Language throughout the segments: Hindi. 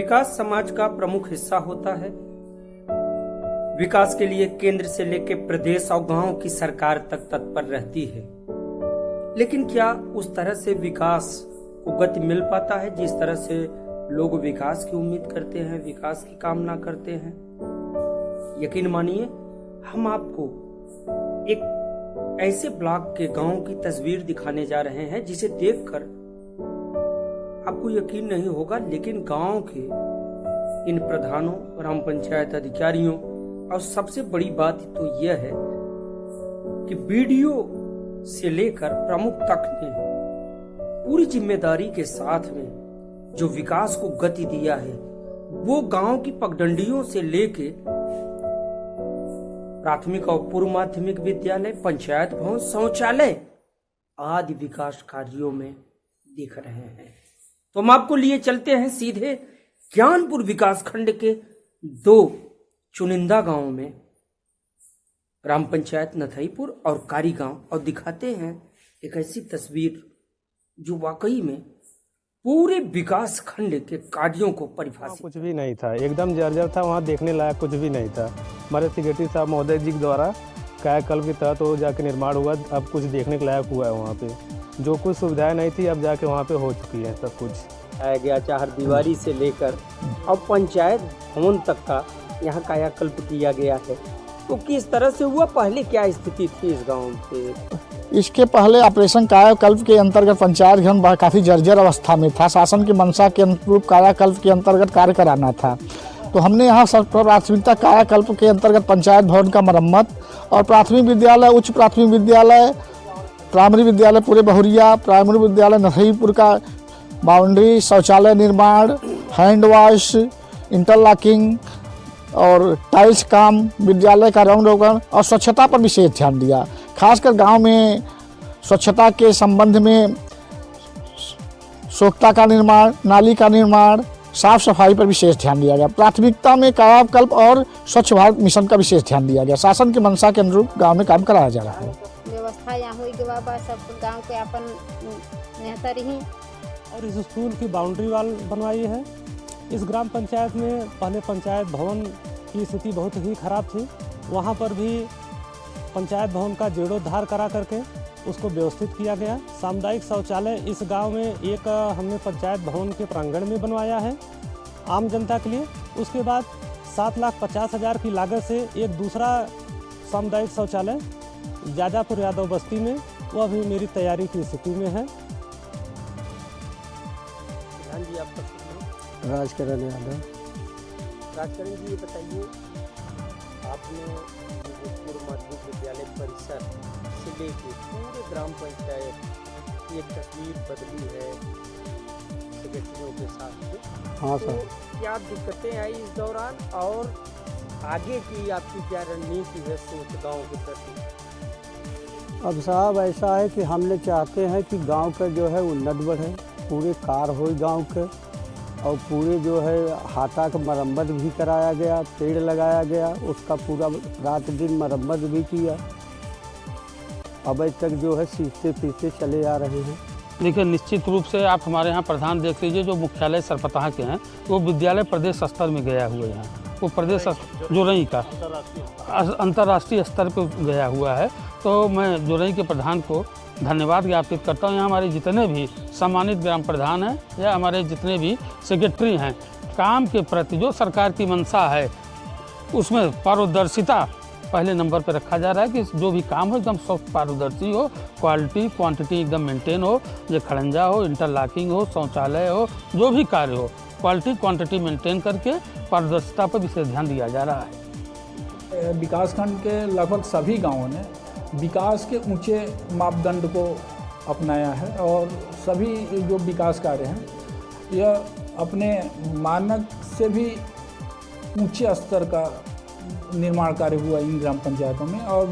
विकास समाज का प्रमुख हिस्सा होता है। विकास के लिए केंद्र से लेकर प्रदेश और गांव की सरकार तक तत्पर रहती है, लेकिन क्या उस तरह से विकास को गति मिल पाता है जिस तरह से लोग विकास की उम्मीद करते हैं, विकास की कामना करते हैं? यकीन मानिए, हम आपको एक ऐसे ब्लॉक के गांव की तस्वीर दिखाने जा रहे हैं जिसे देखकर आपको यकीन नहीं होगा, लेकिन गांव के इन प्रधानों, ग्राम पंचायत अधिकारियों और सबसे बड़ी बात तो यह है कि बीडीओ से लेकर प्रमुख तक ने पूरी जिम्मेदारी के साथ में जो विकास को गति दिया है, वो गांव की पगडंडियों से लेके प्राथमिक और पूर्व माध्यमिक विद्यालय, पंचायत भवन, शौचालय आदि विकास कार्यों में दिख रहे हैं। तो हम आपको लिए चलते हैं सीधे ज्ञानपुर विकास खंड के 2 चुनिंदा गांवों में, ग्राम पंचायत नथईपुर और कारी गांव, और दिखाते हैं एक ऐसी तस्वीर जो वाकई में पूरे विकास खंड के कार्यों को परिभाषित। कुछ भी नहीं था, एकदम जर्जर था, वहाँ देखने लायक कुछ भी नहीं था। हमारे सेक्रेटरी साहब महोदय जी द्वारा कायाकल्प के तहत वो जाके निर्माण हुआ, अब कुछ देखने के लायक हुआ है। वहाँ पे जो कुछ सुविधाएं नहीं थी अब जाके वहाँ पे हो चुकी है सब कुछ। आया गया चार दीवारी से लेकर अब पंचायत भवन तक का यहाँ कायाकल्प किया गया है। तो किस तरह से हुआ, पहले क्या स्थिति थी इस गाँव पे? इसके पहले ऑपरेशन कायाकल्प के अंतर्गत पंचायत भवन काफ़ी जर्जर अवस्था में था। शासन की मंशा के अनुरूप कायाकल्प के अंतर्गत कार्य कराना था, तो हमने यहाँ प्राथमिकता कायाकल्प के अंतर्गत पंचायत भवन का मरम्मत और प्राथमिक विद्यालय, उच्च प्राथमिक विद्यालय, प्राइमरी विद्यालय पूरे बहुरिया, प्राइमरी विद्यालय नथईपुर का बाउंड्री, शौचालय निर्माण, हैंड वॉश, इंटरलॉकिंग और टाइल्स काम, विद्यालय का रंग रोगन और स्वच्छता पर विशेष ध्यान दिया। खासकर गांव में स्वच्छता के संबंध में सोख्ता का निर्माण, नाली का निर्माण, साफ सफाई पर विशेष ध्यान दिया गया। प्राथमिकता में कायाकल्प और स्वच्छ भारत मिशन का विशेष ध्यान दिया गया। शासन की मंशा के अनुरूप गांव में काम कराया जा रहा है। व्यवस्था यहाँ हुई के बाबा सब गांव के अपन नेता रही। और इस स्कूल की बाउंड्री वाल बनवाई है। इस ग्राम पंचायत में पहले पंचायत भवन की स्थिति बहुत ही खराब थी, वहाँ पर भी पंचायत भवन का जीर्णोद्धार करा करके उसको व्यवस्थित किया गया। सामुदायिक शौचालय इस गांव में एक हमने पंचायत भवन के प्रांगण में बनवाया है आम जनता के लिए। उसके बाद 7,50,000 की लागत से एक दूसरा सामुदायिक शौचालय जाजापुर यादव बस्ती में, वह भी मेरी तैयारी की स्थिति में है। जी, आपका राजकरण यादव। राजकरण जी, ये बताइए, आपने पूर्व माध्यमिक विद्यालय परिसर से लेके पूरे ग्राम पंचायत की एक तस्वीर बदली है सेक्रेटरियों के साथ में। हाँ तो सर। क्या दिक्कतें आई इस दौरान, और आगे की आपकी क्या रणनीति है सोच गाँव के प्रति? अब साहब ऐसा है कि हम लोग चाहते हैं कि गांव का जो है उन्नत बढ़े, पूरे कार हो गांव के, और पूरे जो है हाथा का मरम्मत भी कराया गया, पेड़ लगाया गया, उसका पूरा रात दिन मरम्मत भी किया। अब तक जो है सीखते पीछे चले आ रहे हैं। देखिए, निश्चित रूप से आप हमारे यहाँ प्रधान देख लीजिए, जो मुख्यालय सरपतहा के हैं वो विद्यालय प्रदेश स्तर में गया हुआ है। वो प्रदेश जोरई का अंतर्राष्ट्रीय स्तर पर गया हुआ है। तो मैं जोरई के प्रधान को धन्यवाद ज्ञापित करता हूँ। यहाँ हमारे जितने भी सम्मानित ग्राम प्रधान हैं या हमारे जितने भी सेक्रेटरी हैं, काम के प्रति जो सरकार की मंशा है उसमें पारदर्शिता पहले नंबर पर रखा जा रहा है कि जो भी काम हो एकदम स्वच्छ पारदर्शी हो, क्वालिटी क्वांटिटी एकदम मेंटेन हो, जो खड़ंजा हो, इंटरलॉकिंग हो, शौचालय हो, जो भी कार्य हो क्वालिटी क्वांटिटी मेंटेन करके पारदर्शिता पर विशेष ध्यान दिया जा रहा है। विकासखंड के लगभग सभी गाँवों ने विकास के ऊंचे मापदंड को अपनाया है, और सभी जो विकास कार्य हैं यह अपने मानक से भी ऊंचे स्तर का निर्माण कार्य हुआ इन ग्राम पंचायतों में। और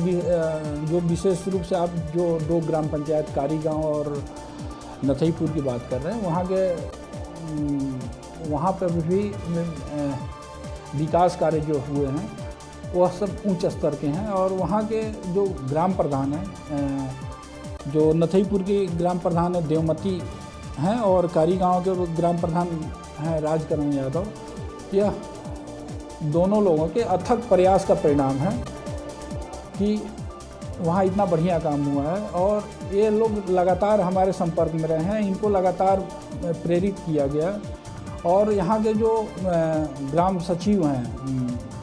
जो विशेष रूप से आप जो 2 ग्राम पंचायत कारी गांव और नथईपुर की बात कर रहे हैं, वहाँ पर भी विकास कार्य जो हुए हैं वह सब उच्च स्तर के हैं। और वहाँ के जो ग्राम प्रधान हैं, जो नथईपुर के ग्राम प्रधान है देवमती हैं, और कारी गांव के ग्राम प्रधान हैं राजकरण यादव, यह दोनों लोगों के अथक प्रयास का परिणाम है कि वहाँ इतना बढ़िया काम हुआ है। और ये लोग लगातार हमारे संपर्क में रहे हैं, इनको लगातार प्रेरित किया गया। और यहाँ के जो ग्राम सचिव हैं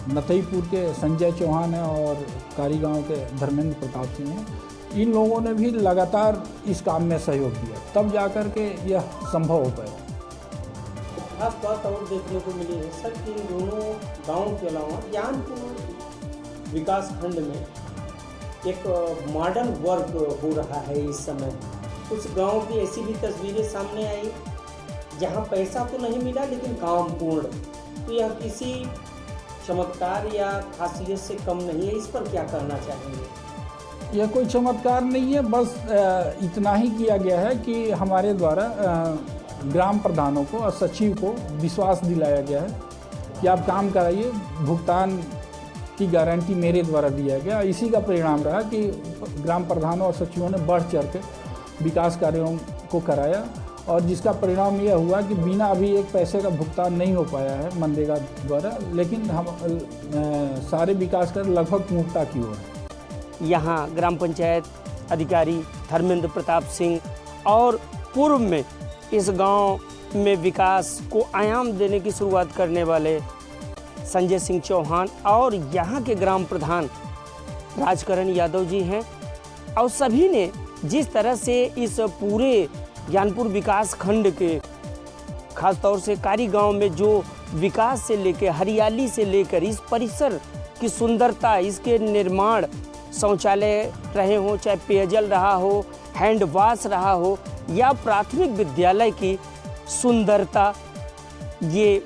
नतईपुर के संजय चौहान हैं और कारीगांव के धर्मेंद्र प्रताप सिंह हैं, इन लोगों ने भी लगातार इस काम में सहयोग दिया, तब जाकर के यह संभव हो पाया। खास बात और देखने को मिली है सर कि इन दोनों गाँव के अलावा ज्ञानपुर विकास खंड में एक मॉडर्न वर्क हो रहा है इस समय। कुछ गांव की ऐसी भी तस्वीरें सामने आई जहां पैसा तो नहीं मिला लेकिन काम पूर्ण। तो यह किसी चमत्कार या खासियत से कम नहीं है, इस पर क्या कहना चाहेंगे? यह कोई चमत्कार नहीं है, बस इतना ही किया गया है कि हमारे द्वारा ग्राम प्रधानों को और सचिव को विश्वास दिलाया गया है कि आप काम कराइए, भुगतान की गारंटी मेरे द्वारा दिया गया। इसी का परिणाम रहा कि ग्राम प्रधानों और सचिवों ने बढ़ चढ़ के विकास कार्यों को कराया, और जिसका परिणाम यह हुआ कि बिना अभी एक पैसे का भुगतान नहीं हो पाया है मनरेगा द्वारा, लेकिन हम सारे विकास कार्य लगभग पूर्णता की ओर है। यहाँ ग्राम पंचायत अधिकारी धर्मेंद्र प्रताप सिंह और पूर्व में इस गांव में विकास को आयाम देने की शुरुआत करने वाले संजय सिंह चौहान और यहाँ के ग्राम प्रधान राजकरण यादव जी हैं। और सभी ने जिस तरह से इस पूरे ज्ञानपुर विकास खंड के खास तौर से कारी गांव में जो विकास से लेकर हरियाली से लेकर इस परिसर की सुंदरता, इसके निर्माण, शौचालय रहे हों, चाहे पेयजल रहा हो, हैंड वाश रहा हो या प्राथमिक विद्यालय की सुंदरता, ये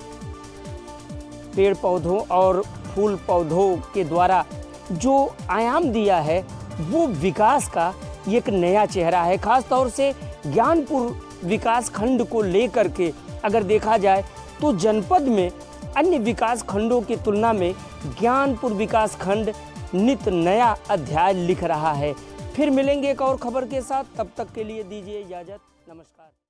पेड़ पौधों और फूल पौधों के द्वारा जो आयाम दिया है वो विकास का एक नया चेहरा है। खास तौर से ज्ञानपुर विकास खंड को लेकर के अगर देखा जाए तो जनपद में अन्य विकास खंडों की तुलना में ज्ञानपुर विकास खंड नित नया अध्याय लिख रहा है। फिर मिलेंगे एक और खबर के साथ, तब तक के लिए दीजिए इजाज़त। नमस्कार।